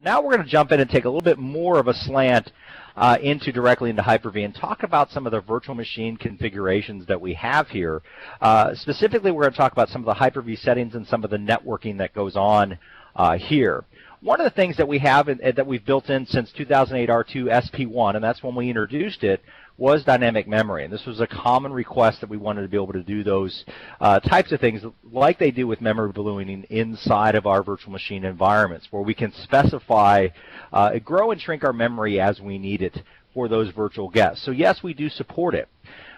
Now we're going to jump in and take a little bit more of a slant directly into Hyper-V and talk about some of the virtual machine configurations that we have here. Specifically, we're going to talk about some of the Hyper-V settings and some of the networking that goes on here. One of the things that we have that we've built in since 2008 R2 SP1, and that's when we introduced it, was dynamic memory. And this was a common request that we wanted to be able to do those types of things like they do with memory ballooning inside of our virtual machine environments, where we can specify, grow and shrink our memory as we need it for those virtual guests. So yes, we do support it.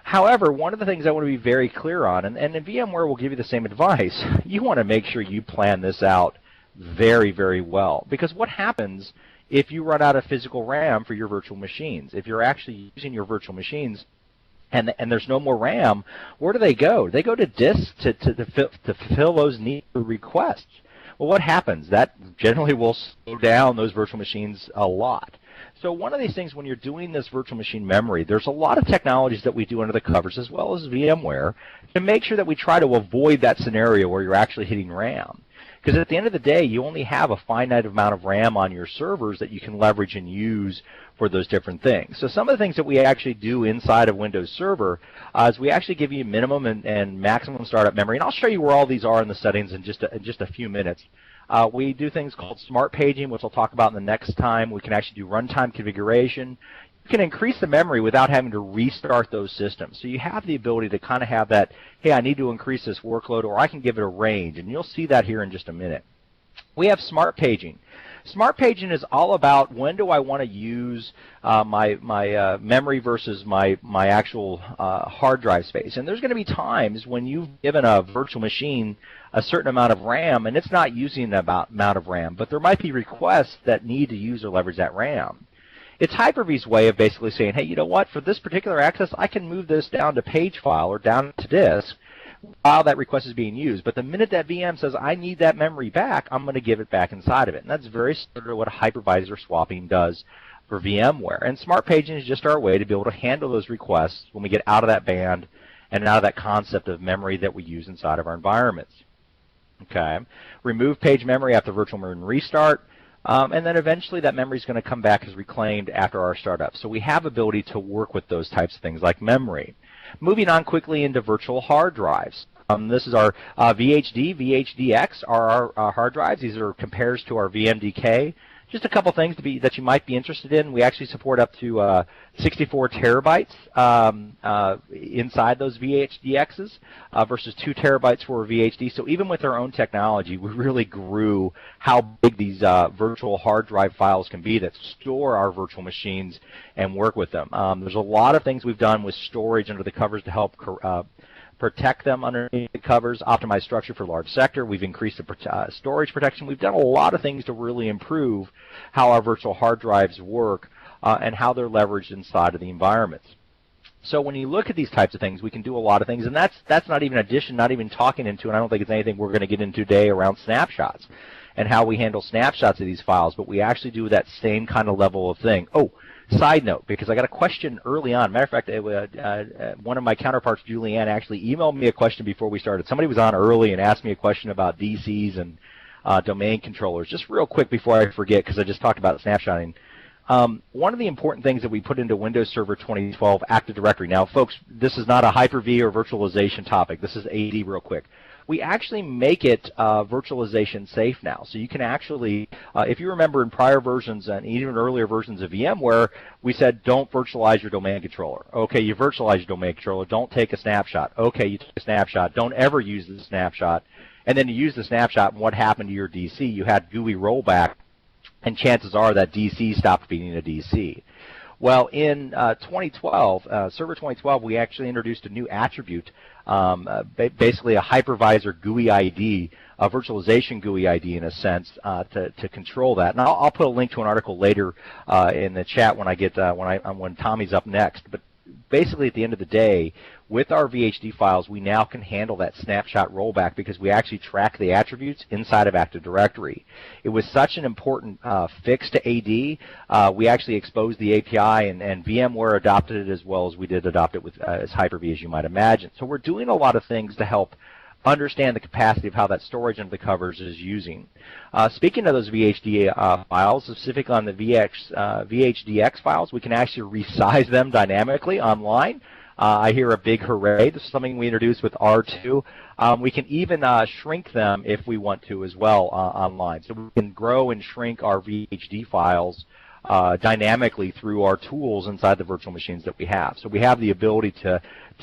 However, one of the things I want to be very clear on, and VMware will give you the same advice, you want to make sure you plan this out very, very well. Because what happens if you run out of physical RAM for your virtual machines? If you're actually using your virtual machines and there's no more RAM, where do they go? They go to disk to fulfill those needs or requests. Well, what happens? That generally will slow down those virtual machines a lot. So one of these things, when you're doing this virtual machine memory, there's a lot of technologies that we do under the covers, as well as VMware, to make sure that we try to avoid that scenario where you're actually hitting RAM. Because at the end of the day, you only have a finite amount of RAM on your servers that you can leverage and use for those different things. So some of the things that we actually do inside of Windows Server is we actually give you minimum and maximum startup memory. And I'll show you where all these are in the settings in just a few minutes. We do things called smart paging, which I'll talk about in the next time. We can actually do runtime configuration. You can increase the memory without having to restart those systems. So you have the ability to kind of have that, hey, I need to increase this workload, or I can give it a range, and you'll see that here in just a minute. We have smart paging. Smart paging is all about when do I want to use my memory versus my actual hard drive space. And there's going to be times when you've given a virtual machine a certain amount of RAM, and it's not using that amount of RAM, but there might be requests that need to use or leverage that RAM. It's Hyper-V's way of basically saying, hey, you know what, for this particular access, I can move this down to page file or down to disk while that request is being used. But the minute that VM says, I need that memory back, I'm going to give it back inside of it. And that's very similar to what hypervisor swapping does for VMware. And smart paging is just our way to be able to handle those requests when we get out of that band and out of that concept of memory that we use inside of our environments. Okay. Remove page memory after virtual memory restart. And then eventually that memory is going to come back as reclaimed after our startup. So we have ability to work with those types of things like memory. Moving on quickly into virtual hard drives. This is our VHD, VHDX are our hard drives. These are compares to our VMDK. Just a couple things that you might be interested in. We actually support up to 64 terabytes inside those VHDXs versus 2 terabytes for a VHD. So even with our own technology, we really grew how big these virtual hard drive files can be that store our virtual machines and work with them. There's a lot of things we've done with storage under the covers to help protect them underneath the covers, optimize structure for large sector. We've increased the storage protection. We've done a lot of things to really improve how our virtual hard drives work and how they're leveraged inside of the environments. So when you look at these types of things, we can do a lot of things, and that's not even addition, not even talking into, and I don't think it's anything we're going to get into today around snapshots and how we handle snapshots of these files, but we actually do that same kind of level of thing. Oh, side note, because I got a question early on. Matter of fact, one of my counterparts, Julianne, actually emailed me a question before we started. Somebody was on early and asked me a question about DCs and domain controllers. Just real quick before I forget, because I just talked about snapshotting. One of the important things that we put into Windows Server 2012 Active Directory. Now, folks, this is not a Hyper-V or virtualization topic. This is AD real quick. We actually make it virtualization safe now. So you can actually, if you remember in prior versions and even earlier versions of VMware, we said don't virtualize your domain controller. Okay, you virtualize your domain controller. Don't take a snapshot. Okay, you take a snapshot. Don't ever use the snapshot. And then you use the snapshot, and what happened to your DC? You had GUI rollback, and chances are that DC stopped being a DC. Well, in 2012, Server 2012, we actually introduced a new attribute, basically a hypervisor GUI ID, a virtualization GUI ID in a sense, to control that. And I'll put a link to an article later in the chat when I get when Tommy's up next. But basically, at the end of the day, with our VHD files, we now can handle that snapshot rollback because we actually track the attributes inside of Active Directory. It was such an important fix to AD. We actually exposed the API, and VMware adopted it as well as we did adopt it with as Hyper-V, as you might imagine. So we're doing a lot of things to help understand the capacity of how that storage under the covers is using. Speaking of those VHD files, specifically on the VHDX files, we can actually resize them dynamically online. I hear a big hooray. This is something we introduced with R2. We can even shrink them if we want to as well online. So we can grow and shrink our VHD files dynamically through our tools inside the virtual machines that we have. So we have the ability to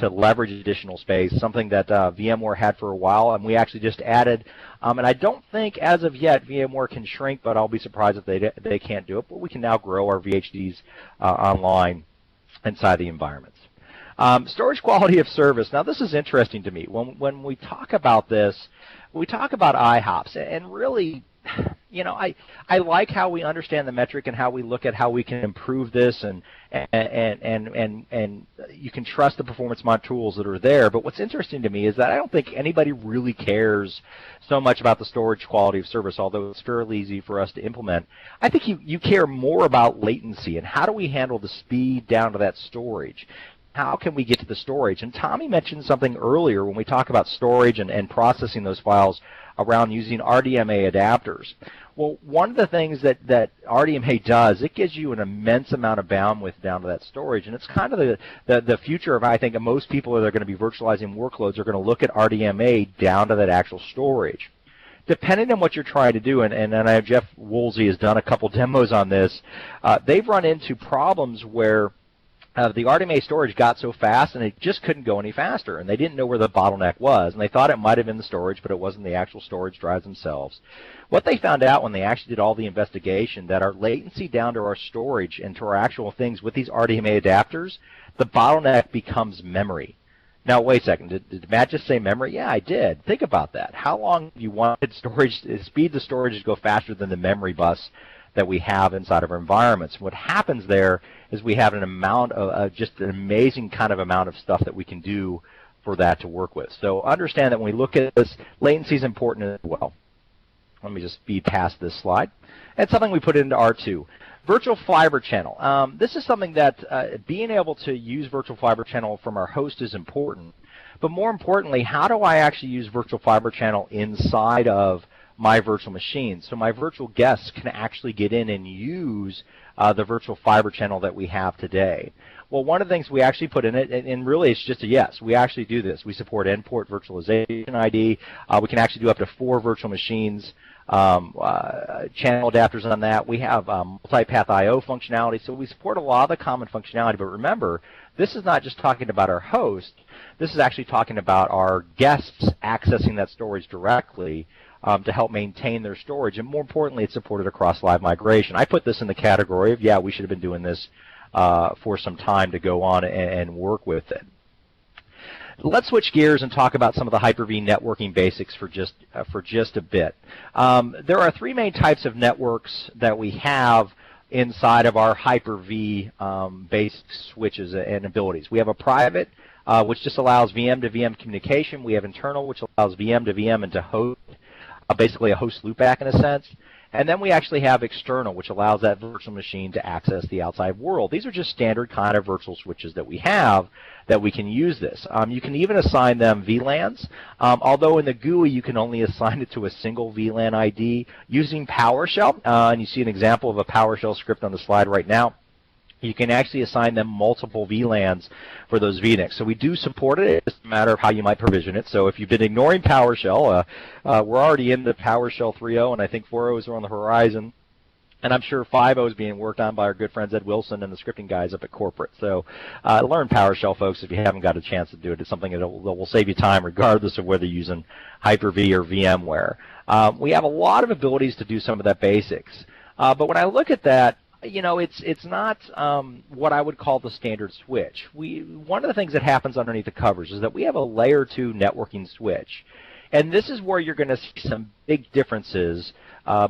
leverage additional space, something that VMware had for a while, and we actually just added. And I don't think, as of yet, VMware can shrink, but I'll be surprised if they can't do it. But we can now grow our VHDs online inside the environments. Storage quality of service. Now, this is interesting to me. When we talk about this, we talk about IHOPS, and really, you know, I like how we understand the metric and how we look at how we can improve this, and you can trust the performance mod tools that are there. But what's interesting to me is that I don't think anybody really cares so much about the storage quality of service, although it's fairly easy for us to implement. I think you care more about latency and how do we handle the speed down to that storage. How can we get to the storage? And Tommy mentioned something earlier when we talk about storage and processing those files around using RDMA adapters. Well, one of the things that RDMA does, it gives you an immense amount of bandwidth down to that storage, and it's kind of the future of, I think, most people that are going to be virtualizing workloads are going to look at RDMA down to that actual storage. Depending on what you're trying to do, and I know Jeff Woolsey has done a couple demos on this, they've run into problems where the RDMA storage got so fast and it just couldn't go any faster, and they didn't know where the bottleneck was, and they thought it might have been the storage, but it wasn't the actual storage drives themselves. What they found out when they actually did all the investigation, that our latency down to our storage and to our actual things with these RDMA adapters, the bottleneck becomes memory. Now, wait a second. Did Matt just say memory? Yeah, I did. Think about that. How long have you wanted storage, speed to storage to go faster than the memory bus that we have inside of our environments? What happens there is we have an amount of just an amazing kind of amount of stuff that we can do for that to work with. So understand that when we look at this, latency is important as well. Let me just speed past this slide. It's something we put into R2. Virtual fiber channel. This is something that being able to use virtual fiber channel from our host is important. But more importantly, how do I actually use virtual fiber channel inside of my virtual machine, so my virtual guests can actually get in and use the virtual fiber channel that we have today? Well, one of the things we actually put in it, and really it's just a yes, we actually do this. We support endport virtualization ID. We can actually do up to 4 virtual machines, channel adapters on that. We have multipath I/O functionality, so we support a lot of the common functionality. But remember, this is not just talking about our host. This is actually talking about our guests accessing that storage directly to help maintain their storage, and more importantly, it's supported across live migration. I put this in the category of, yeah, we should have been doing this for some time to go on and work with it. Let's switch gears and talk about some of the Hyper-V networking basics for just a bit. There are 3 main types of networks that we have inside of our Hyper-V based switches and abilities. We have a private, which just allows VM to VM communication. We have internal, which allows VM to VM and to host, basically a host loopback in a sense. And then we actually have external, which allows that virtual machine to access the outside world. These are just standard kind of virtual switches that we have that we can use this. You can even assign them VLANs, although in the GUI you can only assign it to a single VLAN ID using PowerShell. And you see an example of a PowerShell script on the slide right now. You can actually assign them multiple VLANs for those VNICs. So we do support it. It's just a matter of how you might provision it. So if you've been ignoring PowerShell, we're already in the PowerShell 3.0, and I think 4.0 are on the horizon. And I'm sure 5.0 is being worked on by our good friends Ed Wilson and the scripting guys up at corporate. So learn PowerShell, folks, if you haven't got a chance to do it. It's something that will save you time regardless of whether you're using Hyper-V or VMware. We have a lot of abilities to do some of that basics. But when I look at that, you know, it's not what I would call the standard switch. One of the things that happens underneath the covers is that we have a layer 2 networking switch. And this is where you're going to see some big differences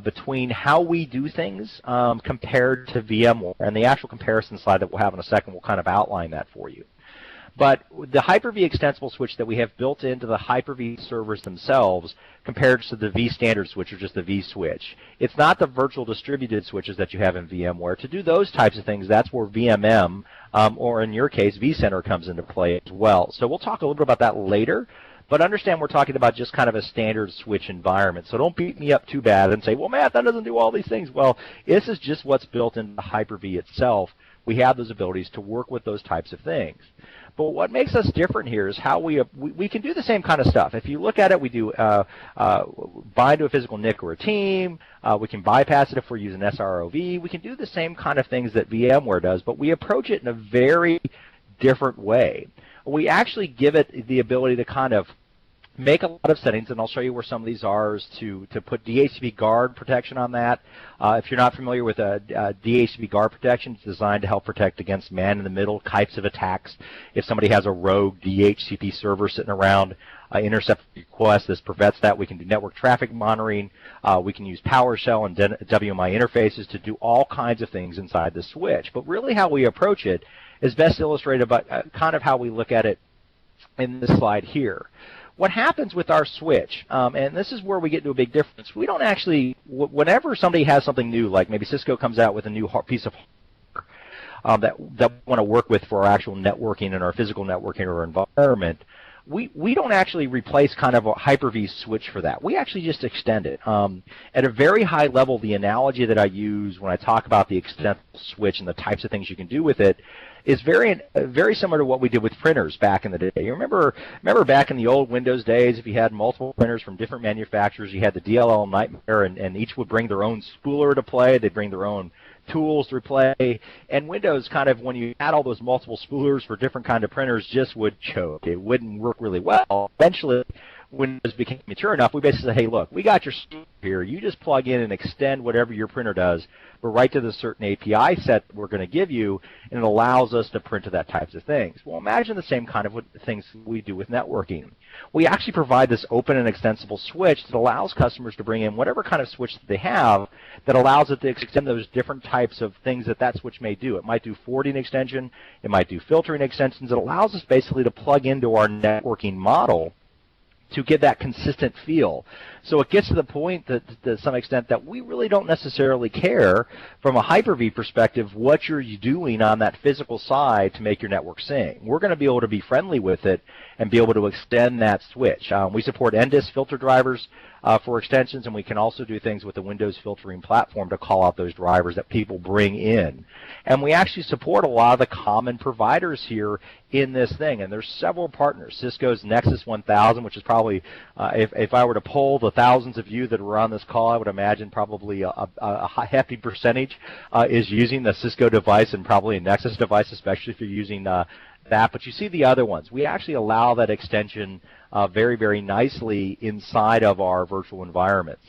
between how we do things compared to VMware. And the actual comparison slide that we'll have in a second will kind of outline that for you. But the Hyper-V extensible switch that we have built into the Hyper-V servers themselves compared to the vStandard switch, or just the vSwitch. It's not the virtual distributed switches that you have in VMware. To do those types of things, that's where VMM, or in your case, vCenter, comes into play as well. So we'll talk a little bit about that later. But understand we're talking about just kind of a standard switch environment. So don't beat me up too bad and say, well, Matt, that doesn't do all these things. Well, this is just what's built into Hyper-V itself. We have those abilities to work with those types of things. But what makes us different here is how we can do the same kind of stuff. If you look at it, we do bind to a physical NIC or a team. We can bypass it if we're using SROV. We can do the same kind of things that VMware does, but we approach it in a very different way. We actually give it the ability to kind of make a lot of settings, and I'll show you where some of these are, is to put DHCP guard protection on that. If you're not familiar with DHCP guard protection, it's designed to help protect against man-in-the-middle types of attacks. If somebody has a rogue DHCP server sitting around, intercept requests, this prevents that. We can do network traffic monitoring. We can use PowerShell and WMI interfaces to do all kinds of things inside the switch. But really how we approach it is best illustrated by kind of how we look at it in this slide here. What happens with our switch, and this is where we get into a big difference, we don't actually, whenever somebody has something new, like maybe Cisco comes out with a new piece of hardware that we want to work with for our actual networking and our physical networking or environment, we don't actually replace kind of a Hyper-V switch for that. We actually just extend it. At a very high level, the analogy that I use when I talk about the extendable switch and the types of things you can do with it is very similar to what we did with printers back in the day. You remember back in the old Windows days, if you had multiple printers from different manufacturers, you had the DLL nightmare, and each would bring their own spooler to play. They'd bring their own tools to play, and Windows kind of, when you had all those multiple spoolers for different kind of printers, just would choke. It wouldn't work really well. Eventually, Windows became mature enough, we basically said, hey, look, we got your stuff here. You just plug in and extend whatever your printer does, but right to the certain API set we're going to give you, and it allows us to print to that types of things. Well, imagine the same kind of things we do with networking. We actually provide this open and extensible switch that allows customers to bring in whatever kind of switch that they have that allows it to extend those different types of things that switch may do. It might do forwarding extension. It might do filtering extensions. It allows us basically to plug into our networking model to get that consistent feel. So it gets to the point that, to some extent, that we really don't necessarily care from a Hyper-V perspective what you're doing on that physical side to make your network sing. We're going to be able to be friendly with it and be able to extend that switch. We support NDIS filter drivers for extensions, and we can also do things with the Windows filtering platform to call out those drivers that people bring in. And we actually support a lot of the common providers here in this thing, and there's several partners. Cisco's Nexus 1000, which is probably, if I were to poll the thousands of you that were on this call, I would imagine probably a hefty percentage is using the Cisco device and probably a Nexus device, especially if you're using that. But you see the other ones. We actually allow that extension very, very nicely inside of our virtual environments.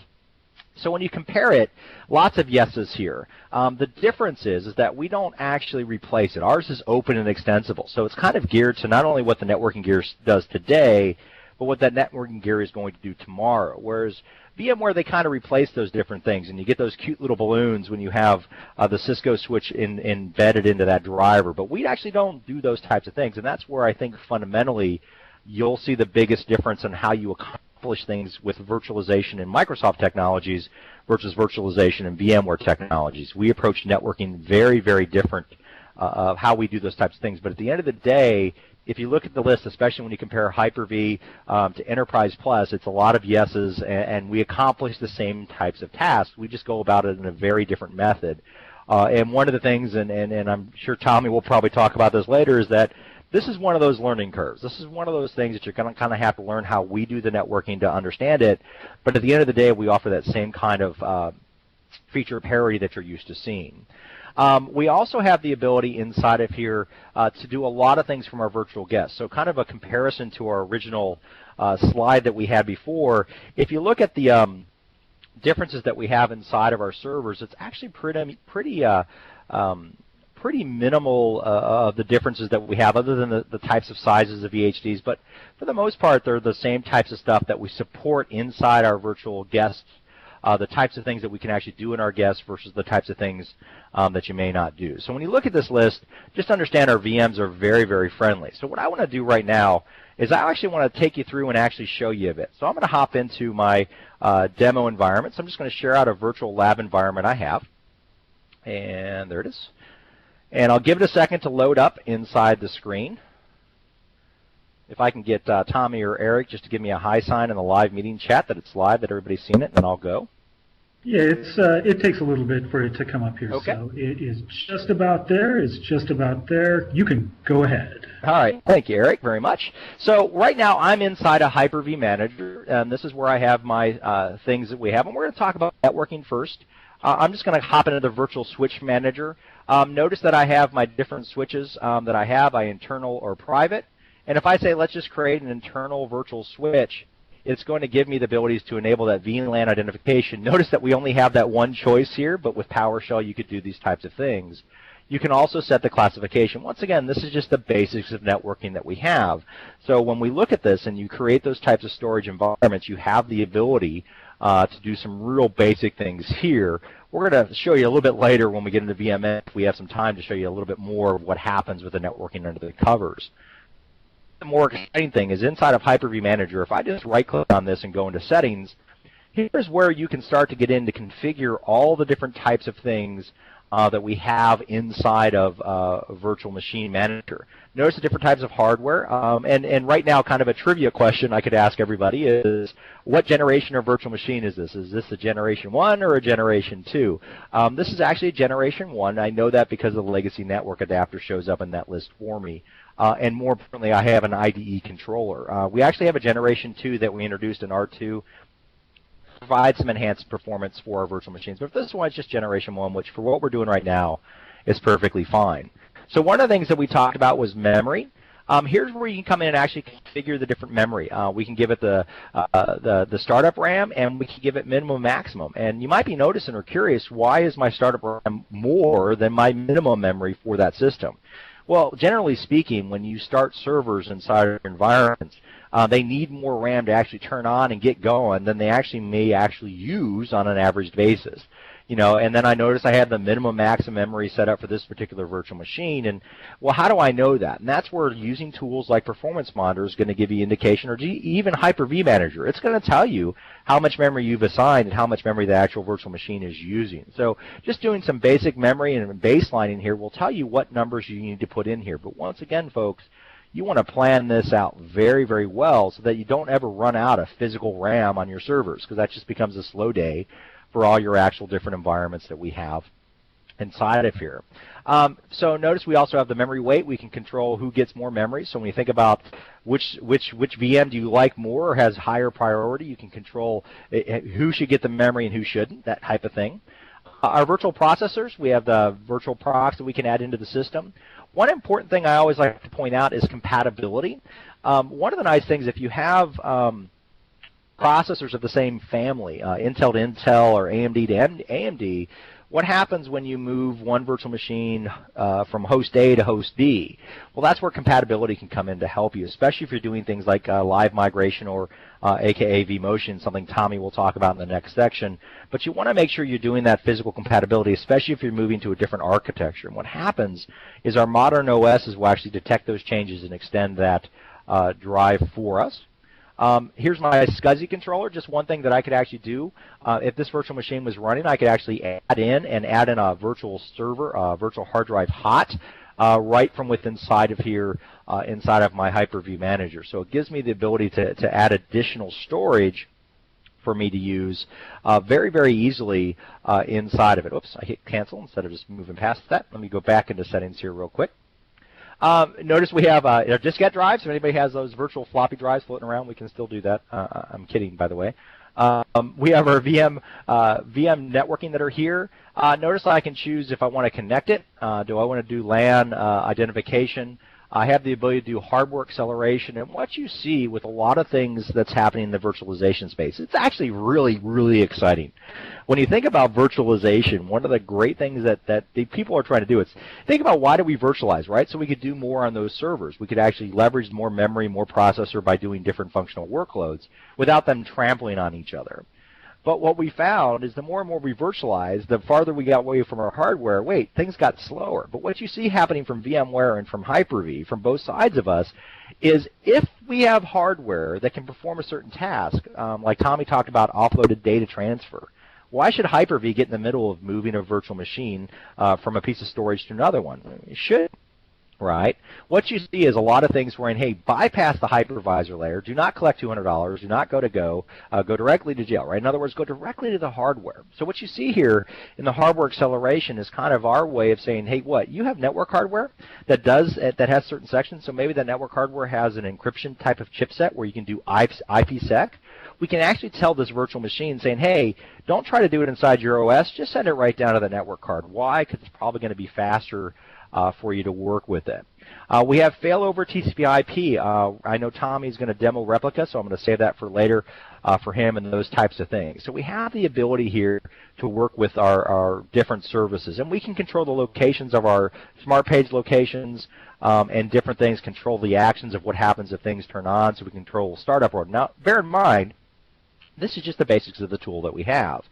So when you compare it, lots of yeses here. The difference is that we don't actually replace it. Ours is open and extensible. So it's kind of geared to not only what the networking gear does today, but what that networking gear is going to do tomorrow. Whereas VMware, they kind of replace those different things, and you get those cute little balloons when you have the Cisco switch embedded into that driver. But we actually don't do those types of things, and that's where I think fundamentally you'll see the biggest difference in how you accomplish things with virtualization in Microsoft technologies versus virtualization in VMware technologies. We approach networking very, very different of how we do those types of things. But at the end of the day, if you look at the list, especially when you compare Hyper-V to Enterprise Plus, it's a lot of yeses, and we accomplish the same types of tasks. We just go about it in a very different method. And one of the things, and I'm sure Tommy will probably talk about this later, is that this is one of those learning curves. This is one of those things that you're going to kind of have to learn how we do the networking to understand it. But at the end of the day, we offer that same kind of feature parity that you're used to seeing. We also have the ability inside of here to do a lot of things from our virtual guests. So kind of a comparison to our original slide that we had before. If you look at the differences that we have inside of our servers, it's actually pretty minimal of the differences that we have, other than the types of sizes of VHDs. But for the most part, they're the same types of stuff that we support inside our virtual guests. The types of things that we can actually do in our guests versus the types of things that you may not do. So when you look at this list, just understand our VMs are very, very friendly. So what I want to do right now is I actually want to take you through and actually show you a bit. So I'm going to hop into my demo environment. So I'm just going to share out a virtual lab environment I have. And there it is. And I'll give it a second to load up inside the screen. If I can get Tommy or Eric just to give me a hi sign in the live meeting chat that it's live, that everybody's seen it, then I'll go. Yeah, it takes a little bit for it to come up here. Okay. So it is just about there. It's just about there. You can go ahead. All right. Thank you, Eric, very much. So right now I'm inside a Hyper-V Manager, and this is where I have my things that we have. And we're going to talk about networking first. I'm just going to hop into the Virtual Switch Manager. Notice that I have my different switches that I have, internal or private. And if I say let's just create an internal virtual switch, it's going to give me the abilities to enable that VLAN identification. Notice that we only have that one choice here, but with PowerShell you could do these types of things. You can also set the classification. Once again, this is just the basics of networking that we have. So when we look at this and you create those types of storage environments, you have the ability to do some real basic things here. We're going to show you a little bit later when we get into VMS. We have some time to show you a little bit more of what happens with the networking under the covers. The more exciting thing is inside of Hyper-V Manager, if I just right-click on this and go into Settings, here's where you can start to get in to configure all the different types of things that we have inside of Virtual Machine Manager. Notice the different types of hardware, and right now kind of a trivia question I could ask everybody is, what generation of virtual machine is this? Is this a Generation 1 or a Generation 2? This is actually a Generation 1. I know that because the legacy network adapter shows up in that list for me. And more importantly, I have an IDE controller. We actually have a Generation 2 that we introduced in R2. Provide some enhanced performance for our virtual machines. But if this one's just Generation 1, which for what we're doing right now is perfectly fine. So one of the things that we talked about was memory. Here's where you can come in and actually configure the different memory. We can give it the startup RAM, and we can give it minimum maximum. And you might be noticing or curious, why is my startup RAM more than my minimum memory for that system? Well, generally speaking, when you start servers inside of environments, they need more RAM to actually turn on and get going than they may actually use on an average basis. And then I noticed I had the minimum maximum memory set up for this particular virtual machine, and well, how do I know that? And that's where using tools like Performance Monitor is going to give you indication, or even Hyper-V Manager. It's going to tell you how much memory you've assigned and how much memory the actual virtual machine is using. So just doing some basic memory and baselining here will tell you what numbers you need to put in here. But once again, folks, you want to plan this out very, very well so that you don't ever run out of physical RAM on your servers, because that just becomes a slow day for all your actual different environments that we have inside of here. So notice we also have the memory weight. We can control who gets more memory. So when you think about which VM do you like more or has higher priority, you can control who should get the memory and who shouldn't, that type of thing. Our virtual processors, we have the virtual procs that we can add into the system. One important thing I always like to point out is compatibility. One of the nice things, if you have processors of the same family, Intel to Intel or AMD to AMD, what happens when you move one virtual machine from host A to host B? Well, that's where compatibility can come in to help you, especially if you're doing things like live migration or aka vMotion, something Tommy will talk about in the next section. But you want to make sure you're doing that physical compatibility, especially if you're moving to a different architecture. And what happens is our modern OSs will actually detect those changes and extend that drive for us. Here's my SCSI controller. Just one thing that I could actually do. If this virtual machine was running, I could actually add in a virtual server, virtual hard drive hot, right from within inside of here, inside of my Hyper-V Manager. So it gives me the ability to add additional storage for me to use very, very easily inside of it. Oops, I hit cancel instead of just moving past that. Let me go back into settings here real quick. Notice we have diskette drives. If anybody has those virtual floppy drives floating around, we can still do that. I'm kidding, by the way. We have our VM networking that are here. Notice I can choose if I want to connect it. Do I want to do LAN identification? I have the ability to do hardware acceleration, and what you see with a lot of things that's happening in the virtualization space, it's actually really, really exciting. When you think about virtualization, one of the great things that the people are trying to do is think about why do we virtualize, right? So we could do more on those servers. We could actually leverage more memory, more processor by doing different functional workloads without them trampling on each other. But what we found is the more and more we virtualize, the farther we got away from our hardware, things got slower. But what you see happening from VMware and from Hyper-V, from both sides of us, is if we have hardware that can perform a certain task, like Tommy talked about offloaded data transfer, why should Hyper-V get in the middle of moving a virtual machine from a piece of storage to another one? It should. right? What you see is a lot of things where, hey, bypass the hypervisor layer. Do not collect $200. Do not go to go. Go directly to jail, right? In other words, go directly to the hardware. So what you see here in the hardware acceleration is kind of our way of saying, hey, what? You have network hardware that has certain sections. So maybe that network hardware has an encryption type of chipset where you can do IPsec. We can actually tell this virtual machine saying, hey, don't try to do it inside your OS. Just send it right down to the network card. Why? Because it's probably going to be faster for you to work with it. We have failover TCP/IP. I know Tommy's going to demo replica, so I'm going to save that for later for him and those types of things. So we have the ability here to work with our different services, and we can control the locations of our smart page locations and different things, control the actions of what happens if things turn on, so we can control startup order. Now, bear in mind, this is just the basics of the tool that we have.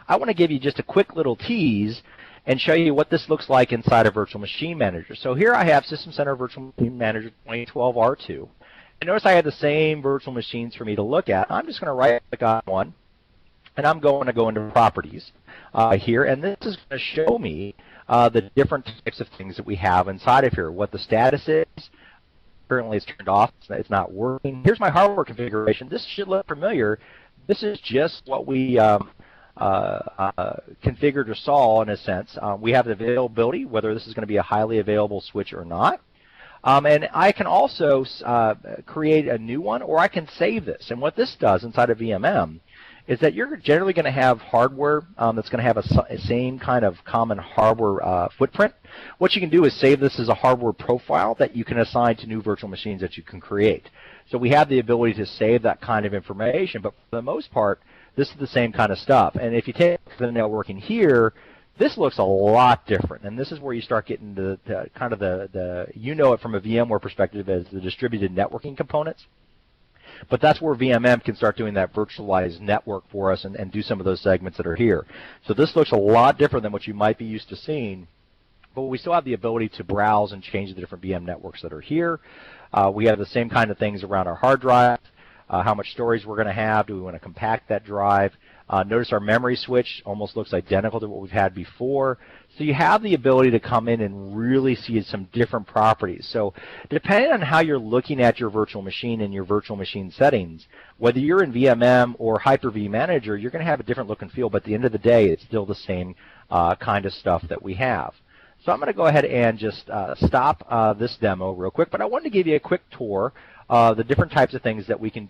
I want to give you just a quick little tease and show you what this looks like inside a Virtual Machine Manager. So here I have System Center Virtual Machine Manager 2012 R2. And notice I have the same virtual machines for me to look at. I'm just going to right-click on one, and I'm going to go into Properties here, and this is going to show me the different types of things that we have inside of here, what the status is. Currently it's turned off. It's not working. Here's my hardware configuration. This should look familiar. This is just what we configured or saw in a sense. We have the availability, whether this is going to be a highly available switch or not. And I can also create a new one, or I can save this. And what this does inside of VMM is that you're generally going to have hardware that's going to have a same kind of common hardware footprint. What you can do is save this as a hardware profile that you can assign to new virtual machines that you can create. So we have the ability to save that kind of information, but for the most part, this is the same kind of stuff. And if you take the networking here, this looks a lot different. And this is where you start getting the kind of the you know it from a VMware perspective as the distributed networking components. But that's where VMM can start doing that virtualized network for us and do some of those segments that are here. So this looks a lot different than what you might be used to seeing. But we still have the ability to browse and change the different VM networks that are here. We have the same kind of things around our hard drive, how much storage we're going to have. Do we want to compact that drive? Notice our memory switch almost looks identical to what we've had before. So you have the ability to come in and really see some different properties. So depending on how you're looking at your virtual machine and your virtual machine settings, whether you're in VMM or Hyper-V Manager, you're going to have a different look and feel, but at the end of the day, it's still the same kind of stuff that we have. So I'm going to go ahead and just stop this demo real quick, but I wanted to give you a quick tour of the different types of things that we can